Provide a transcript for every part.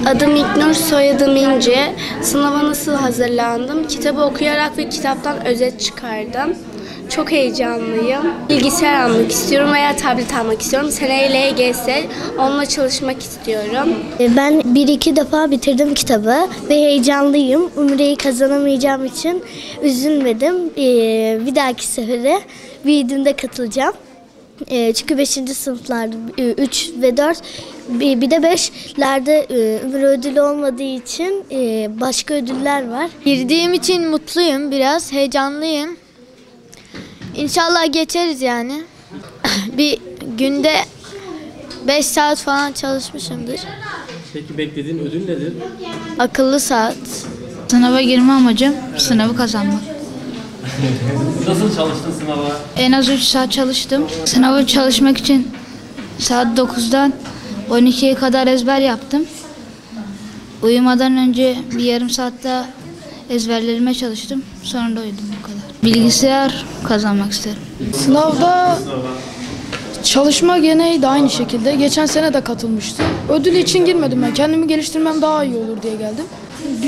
Adım İlknur, soyadım İnce. Sınava nasıl hazırlandım? Kitabı okuyarak ve kitaptan özet çıkardım. Çok heyecanlıyım. Bilgisayar almak istiyorum veya tablet almak istiyorum. Seneye LGS, onunla çalışmak istiyorum. Ben bir iki defa bitirdim kitabı ve heyecanlıyım. Umre'yi kazanamayacağım için üzülmedim. Bir dahaki sefere büyüdüğümde katılacağım. Çünkü 5. sınıflarda 3 ve 4 bir de 5'lerde Umre ödülü olmadığı için başka ödüller var. Girdiğim için mutluyum, biraz heyecanlıyım. İnşallah geçeriz yani. Bir günde 5 saat falan çalışmışımdır. Peki beklediğin ödül nedir? Akıllı saat. Sınava girme amacım sınavı kazanmak. Nasıl çalıştın sınava? En az 3 saat çalıştım. Sınavı çalışmak için saat 9'dan 12'ye kadar ezber yaptım. Uyumadan önce bir yarım saatte ezberlerime çalıştım. Sonra da uyudum bu kadar. Bilgisayar kazanmak isterim. Sınavda çalışma gene de aynı şekilde. Geçen sene de katılmıştım. Ödül için girmedim ben. Kendimi geliştirmem daha iyi olur diye geldim.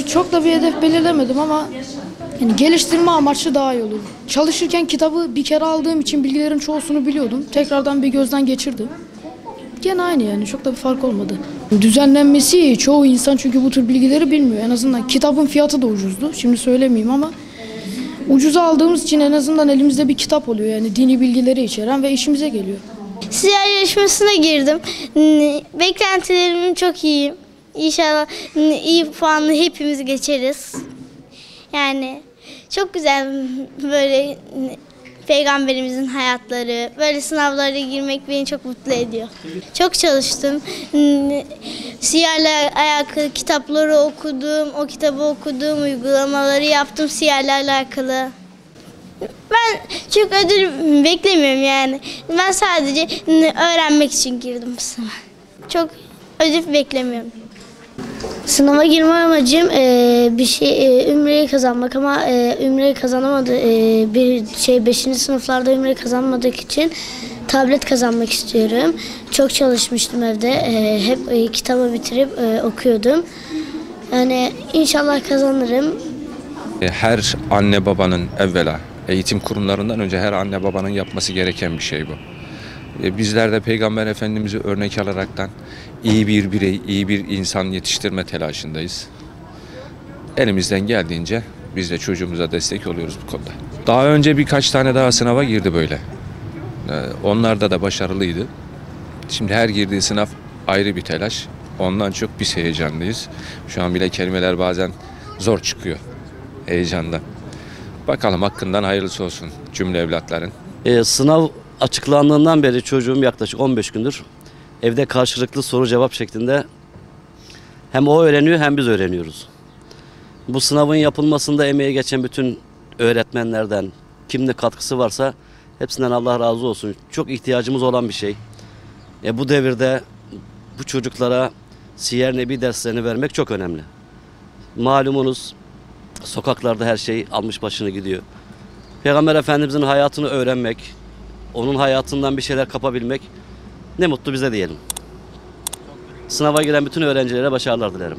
Çok da bir hedef belirlemedim ama yani geliştirme amaçlı daha iyi olur. Çalışırken kitabı bir kere aldığım için bilgilerin çoğusunu biliyordum. Tekrardan bir gözden geçirdim. Gene aynı yani, çok da bir fark olmadı. Düzenlenmesi çoğu insan çünkü bu tür bilgileri bilmiyor. En azından kitabın fiyatı da ucuzdu. Şimdi söylemeyeyim ama ucuza aldığımız için en azından elimizde bir kitap oluyor. Yani dini bilgileri içeren ve işimize geliyor. Siyer yarışmasına girdim. Beklentilerim çok iyi. İnşallah iyi puanlı hepimiz geçeriz. Yani çok güzel böyle Peygamberimizin hayatları, böyle sınavlara girmek beni çok mutlu ediyor. Çok çalıştım. Siyerle alakalı kitapları okudum, o kitabı okudum, uygulamaları yaptım siyerle alakalı. Ben çok ödül beklemiyorum yani. Ben sadece öğrenmek için girdim bu sınava. Çok ödül beklemiyorum. Sınava girme amacım Ümre'yi kazanmak ama Ümre'yi kazanamadı. 5. sınıflarda Ümre'yi kazanmadık için tablet kazanmak istiyorum. Çok çalışmıştım evde. Hep kitabı bitirip okuyordum. Yani inşallah kazanırım. Her anne babanın evvela eğitim kurumlarından önce her anne babanın yapması gereken bir şey bu. Bizler de Peygamber Efendimiz'i örnek alaraktan iyi bir birey, iyi bir insan yetiştirme telaşındayız. Elimizden geldiğince biz de çocuğumuza destek oluyoruz bu konuda. Daha önce birkaç tane daha sınava girdi böyle. Onlarda da başarılıydı. Şimdi her girdiği sınav ayrı bir telaş. Ondan çok biz heyecanlıyız. Şu an bile kelimeler bazen zor çıkıyor heyecandan. Bakalım hakkından hayırlısı olsun cümle evlatların. Sınav açıklandığından beri çocuğum yaklaşık 15 gündür evde karşılıklı soru cevap şeklinde hem o öğreniyor hem biz öğreniyoruz. Bu sınavın yapılmasında emeği geçen bütün öğretmenlerden kimde katkısı varsa hepsinden Allah razı olsun. Çok ihtiyacımız olan bir şey. Bu devirde bu çocuklara Siyer Nebi derslerini vermek çok önemli. Malumunuz sokaklarda her şey almış başını gidiyor. Peygamber Efendimizin hayatını öğrenmek, onun hayatından bir şeyler kapabilmek ne mutlu bize diyelim. Sınava giren bütün öğrencilere başarılar dilerim.